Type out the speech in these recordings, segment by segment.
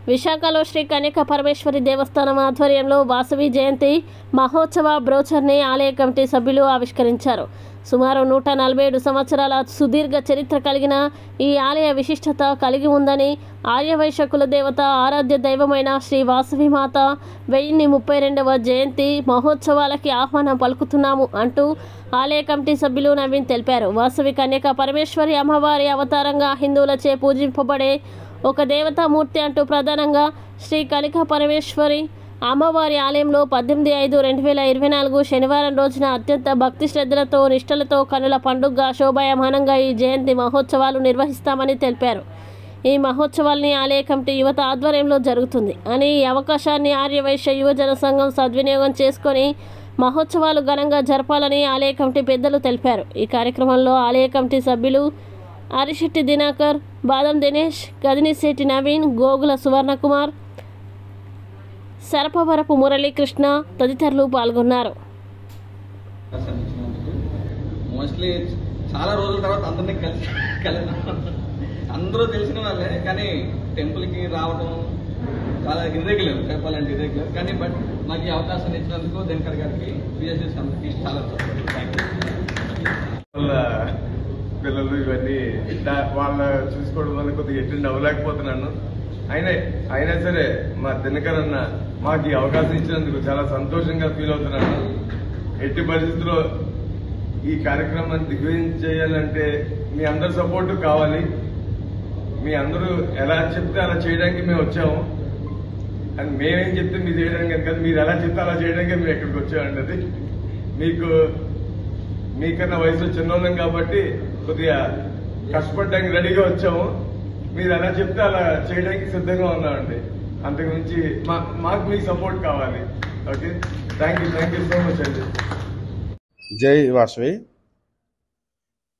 విశాఖలో శ్రీ కన్యక పరమేశ్వరి దేవస్థానం ఆధ్వర్యంలో వాసవి జయంతి మహోత్సవ బ్రోచర్ని ఆలయ కమిటీ సభ్యులు ఆవిష్కరించారు. సుమారు 147 సంవత్సరాల సుదీర్ఘ చరిత్ర కలిగిన ఈ ఆలయ విశిష్టత కలిగి ఉందని, ఆర్యవైశ్య కుల దేవత ఆరాధ్య దైవమైన శ్రీ వాసవి మాత 1032వ జయంతి మహోత్సవాలకి ఆహ్వానం పలుకుతున్నాము అంటూ ఆలయ కమిటీ సభ్యులు నవీన్ తెలిపారు. వాసవి కన్యక పరమేశ్వరి అమ్మవారి అవతారంగా హిందువులచే పూజింపబడే ఒక దేవతామూర్తి అంటూ ప్రధానంగా శ్రీ కన్యక పరమేశ్వరి అమ్మవారి ఆలయంలో 18/5/2024 శనివారం రోజున అత్యంత భక్తి శ్రద్ధలతో నిష్టలతో కనుల పండుగగా శోభాయమానంగా ఈ జయంతి మహోత్సవాలు నిర్వహిస్తామని తెలిపారు. ఈ మహోత్సవాల్ని ఆలయ కమిటీ యువత ఆధ్వర్యంలో జరుగుతుంది అని, ఈ అవకాశాన్ని ఆర్యవైశ్య యువజన సంఘం సద్వినియోగం చేసుకొని మహోత్సవాలు ఘనంగా జరపాలని ఆలయ కమిటీ పెద్దలు తెలిపారు. ఈ కార్యక్రమంలో ఆలయ కమిటీ సభ్యులు అరిశెట్టి దినకర్, బాదం దినేష్, గదినిశెట్టి నవీన్, గోగుల సువర్ణకుమార్, సరపవరపు మురళీకృష్ణ తదితరులు పాల్గొన్నారు. మోస్ట్లీ చాలా రోజుల తర్వాత అందరినీ కలిసి అందరూ తెలిసిన వాళ్ళే, కానీ టెంపుల్కి రావడం చాలా ఇర్రెగ్యులర్, చెప్పాలంటే ఇర్రెగ్యులర్. కానీ బట్ నాకు ఈ అవకాశాన్ని ఇచ్చినందుకు దినకర్ గారికి, పిఎస్ఎస్ అందరికీ చాలా థ్యాంక్ యూ. పిల్లలు ఇవన్నీ వాళ్ళ చూసుకోవడం వల్ల కొద్దిగా అటెండ్ అవ్వలేకపోతున్నాను. అయినా సరే మా దినకర్ అన్న మాకు ఈ అవకాశం ఇచ్చినందుకు చాలా సంతోషంగా ఫీల్ అవుతున్నాను. ఎట్టి పరిస్థితుల్లో ఈ కార్యక్రమాన్ని దిగ్విజయం చేయాలంటే మీ అందరి సపోర్టు కావాలి. మీ అందరూ ఎలా చెప్తే అలా చేయడానికి మేము వచ్చాము. అని మేమేం చెప్తే మీరు చేయడానికి కాదు, మీరు ఎలా చెప్తే అలా చేయడానికి మేము ఎక్కడికి వచ్చామండి. మీకన్నా వయసులో చిన్నోళ్ళం కాబట్టి కొద్దిగా కష్టపడడానికి రెడీగా వచ్చాము. మీరు ఎలా చెప్తే అలా చేయడానికి సిద్ధంగా ఉన్నామండి. అంతకుమించి మాకు మీ సపోర్ట్ కావాలి. Okay, thank you so much అండి. జై వాసవి.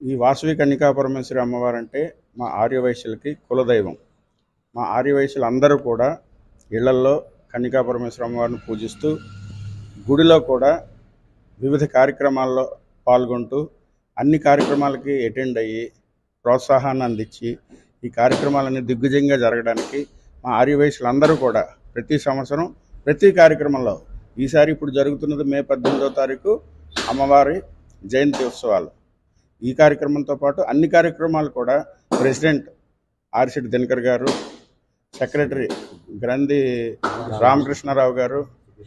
ఈ వాసవి కన్యకా పరమేశ్వరి అమ్మవారంటే మా ఆర్యవైశ్యులకి కులదైవం. మా ఆర్యవైశ్యులు అందరూ కూడా ఇళ్లల్లో కన్యకా పరమేశ్వరి అమ్మవారిని పూజిస్తూ, గుడిలో కూడా వివిధ కార్యక్రమాల్లో పాల్గొంటూ, అన్ని కార్యక్రమాలకి అటెండ్ అయ్యి ప్రోత్సాహాన్ని అందించి ఈ కార్యక్రమాలన్నీ దిగ్విజయంగా జరగడానికి మా ఆర్యవైశ్యులు అందరూ కూడా ప్రతి సంవత్సరం ప్రతి కార్యక్రమంలో, ఈసారి ఇప్పుడు జరుగుతున్నది మే 18వ తారీఖు అమ్మవారి జయంతి ఉత్సవాలు. ఈ కార్యక్రమంతో పాటు అన్ని కార్యక్రమాలు కూడా ప్రెసిడెంట్ అరిశెట్టి దినకర్ గారు, సెక్రటరీ గ్రంథి రామకృష్ణారావు గారు,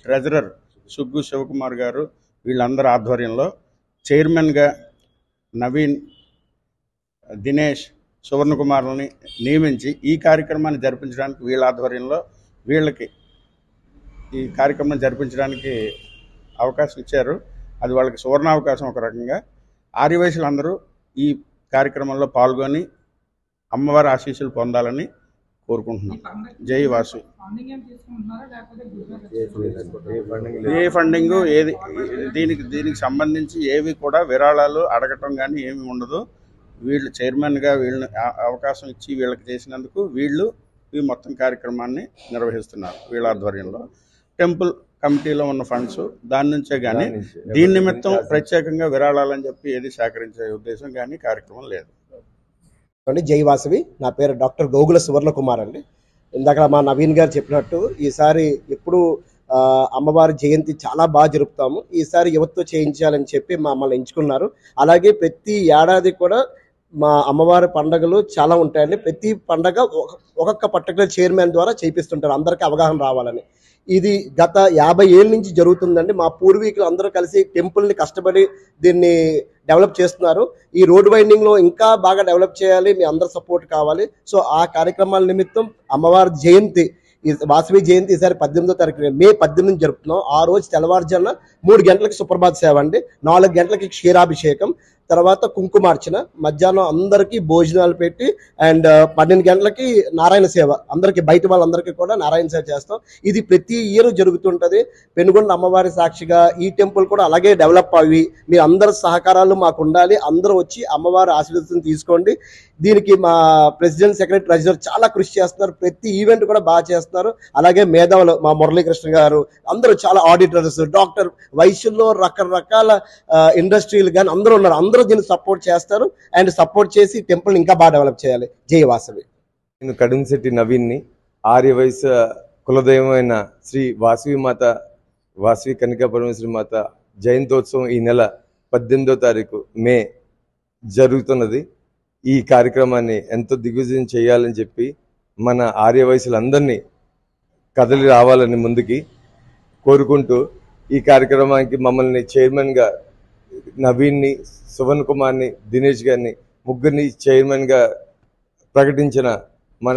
ట్రెజరర్ సుగ్గు శివకుమార్ గారు, వీళ్ళందరి ఆధ్వర్యంలో చైర్మన్గా నవీన్, దినేష్, సువర్ణకుమార్ని నియమించి ఈ కార్యక్రమాన్ని జరిపించడానికి వీళ్ళ ఆధ్వర్యంలో వీళ్ళకి ఈ కార్యక్రమం జరిపించడానికి అవకాశం ఇచ్చారు. అది వాళ్ళకి సువర్ణావకాశం. ఒక రకంగా ఆర్యవైశ్యులందరూ ఈ కార్యక్రమంలో పాల్గొని అమ్మవారి ఆశీస్సులు పొందాలని కోరుకుంటున్నాం. జై వాసు. ఏ ఫండింగ్ ఏది దీనికి సంబంధించి ఏవి కూడా విరాళాలు అడగటం కానీ ఏమి ఉండదు. వీళ్ళు చైర్మన్గా వీళ్ళని అవకాశం ఇచ్చి వీళ్ళకి చేసినందుకు వీళ్ళు ఈ మొత్తం కార్యక్రమాన్ని నిర్వహిస్తున్నారు. వీళ్ళ ఆధ్వర్యంలో టెంపుల్ కమిటీలో ఉన్న ఫండ్స్ దాని నుంచే కానీ దీని నిమిత్తం ప్రత్యేకంగా విరాళాలని చెప్పి ఏది సేకరించే ఉద్దేశం కానీ కార్యక్రమం లేదు. జై వాసవి. నా పేరు డాక్టర్ గోగుల సువర్ణకుమార్ అండి. ఇందాక మా నవీన్ గారు చెప్పినట్టు ఈసారి ఎప్పుడు అమ్మవారి జయంతి చాలా బాగా జరుపుతాము. ఈసారి యువతతో చేయించాలని చెప్పి మమ్మల్ని ఎంచుకున్నారు. అలాగే ప్రతి ఏడాది కూడా మా అమ్మవారి పండుగలు చాలా ఉంటాయండి. ప్రతి పండగ ఒక్కొక్క పర్టికులర్ చైర్మన్ ద్వారా చేయిస్తుంటారు, అందరికీ అవగాహన రావాలని. ఇది గత 50 ఏళ్ళ నుంచి జరుగుతుందండి. మా పూర్వీకులు అందరూ కలిసి టెంపుల్ని కష్టపడి దీన్ని డెవలప్ చేస్తున్నారు. ఈ రోడ్ వైండింగ్లో ఇంకా బాగా డెవలప్ చేయాలి, మీ అందరి సపోర్ట్ కావాలి. సో ఆ కార్యక్రమాల నిమిత్తం అమ్మవారి జయంతి, వాసవి జయంతి ఈసారి 18వ తారీఖు మే 18 జరుపుతున్నాం. ఆ రోజు తెల్లవారుజామున 3 గంటలకి సుప్రభాత్ సేవ అండి, 4 గంటలకి క్షీరాభిషేకం, తర్వాత కుంకుమార్చన, మధ్యాహ్నం అందరికీ భోజనాలు పెట్టి అండ్ 12 గంటలకి నారాయణ సేవ, అందరికీ బయట వాళ్ళందరికీ కూడా నారాయణ సేవ చేస్తాం. ఇది ప్రతి ఇయర్ జరుగుతుంటుంది. పెనుగొండ అమ్మవారి సాక్షిగా ఈ టెంపుల్ కూడా అలాగే డెవలప్ అయ్యి మీ అందరి సహకారాలు మాకు ఉండాలి. అందరూ వచ్చి అమ్మవారి ఆశీర్వాదం తీసుకోండి. దీనికి మా ప్రెసిడెంట్, సెక్రటరీ, ట్రెజరర్ చాలా కృషి చేస్తున్నారు. ప్రతి ఈవెంట్ కూడా బాగా చేస్తున్నారు. అలాగే మేధావులు మా మురళీకృష్ణ గారు, అందరూ చాలా ఆడిటర్స్, డాక్టర్, వైశ్యుల్లో రకరకాల ఇండస్ట్రీలు కానీ అందరూ ఉన్నారు. అందరూ దీన్ని సపోర్ట్ చేస్తారు అండ్ సపోర్ట్ చేసి టెంపుల్ ఇంకా బాగా డెవలప్ చేయాలి. జై వాసవి. నేను కడుంశెట్టి నవీన్ని, ఆర్యవైశ్య కులదైవమైన శ్రీ వాసవి కన్నికా పరమేశ్వరి మాత జయంతోత్సవం ఈ నెల 18వ తారీఖు మే జరుగుతున్నది. ఈ కార్యక్రమాన్ని ఎంతో దిగ్విజయం చేయాలని చెప్పి మన ఆర్యవైశ్యులందరినీ కదలి రావాలని ముందుకి కోరుకుంటూ ఈ కార్యక్రమానికి మమ్మల్ని చైర్మన్గా నవీన్ని, సువన్ కుమార్ని, దినేష్ గారిని ముగ్గురిని చైర్మన్గా ప్రకటించిన మన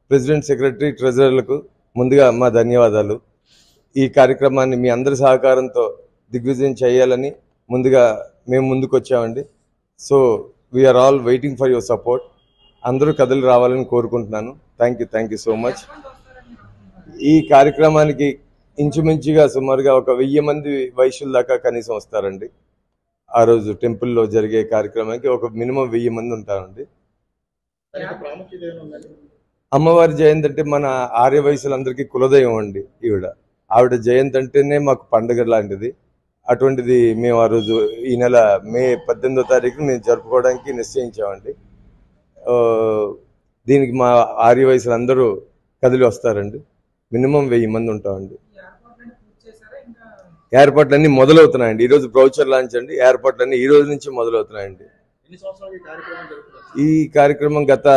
ప్రెసిడెంట్, సెక్రటరీ, ట్రెజరర్లకు ముందుగా మా ధన్యవాదాలు. ఈ కార్యక్రమాన్ని మీ అందరి సహకారంతో దిగ్విజయం చేయాలని ముందుగా మేము ముందుకు వచ్చామండి. So we are all waiting for your support. అందరూ కదలి రావాలని కోరుకుంటున్నాను. Thank you so much. ఈ కార్యక్రమానికి ఇంచుమించుగా సుమారుగా ఒక 1000 మంది వైశ్యుల దాకా కనీసం వస్తారండి. ఆ రోజు టెంపుల్లో జరిగే కార్యక్రమానికి ఒక మినిమం 1000 మంది ఉంటారండి. అమ్మవారి జయంతి అంటే మన ఆర్యవైశ్యులందరికీ కులదైవం అండి. ఆవిడ జయంతి అంటేనే మాకు పండుగ లాంటిది. అటువంటిది మేము ఆ రోజు ఈ నెల మే 18వ తారీఖు మేము జరుపుకోవడానికి నిశ్చయించామండి. దీనికి మా ఆర్యవైశ్యులందరూ కదిలి వస్తారండి. మినిమం 1000 మంది ఉంటామండి. ఏర్పాట్లన్నీ మొదలవుతున్నాయండి. ఈరోజు బ్రౌచర్ లాంచ్ అండి. ఏర్పాట్లన్నీ ఈ రోజు నుంచి మొదలవుతున్నాయండి. ఈ కార్యక్రమం గత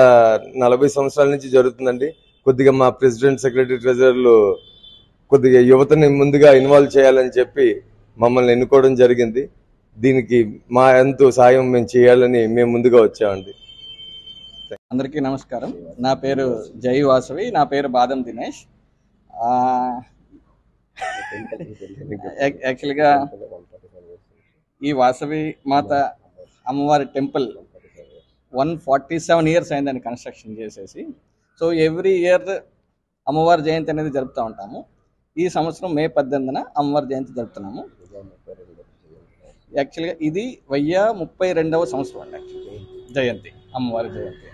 40 సంవత్సరాల నుంచి జరుగుతుందండి. కొద్దిగా మా ప్రెసిడెంట్, సెక్రటరీ, ట్రెజరర్లు కొద్దిగా యువతని ముందుగా ఇన్వాల్వ్ చేయాలని చెప్పి మమ్మల్ని ఎన్నుకోవడం జరిగింది. దీనికి మా ఎంతో సాయం మేము చేయాలని మేము ముందుగా వచ్చామండి. అందరికీ నమస్కారం. నా పేరు జై వాసవి, నా పేరు బాదం దినేష్. యాక్చువల్గా ఈ వాసవి మాత అమ్మవారి టెంపుల్ 147 ఇయర్స్ అయిందని కన్స్ట్రక్షన్ చేసేసి. సో ఎవ్రీ ఇయర్ అమ్మవారి జయంతి అనేది జరుపుతూ ఉంటాము. ఈ సంవత్సరం మే 18న అమ్మవారి జయంతి జరుపుతున్నాము. యాక్చువల్గా ఇది 1032వ సంవత్సరం అండి జయంతి, అమ్మవారి జయంతి.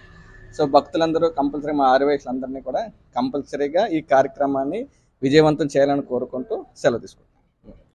సో భక్తులందరూ కంపల్సరీ, మా ఆర్యవైశ్యులందరినీ కూడా కంపల్సరీగా ఈ కార్యక్రమాన్ని విజయవంతం చేయాలని కోరుకుంటూ సెలవు తీసుకుంటాం.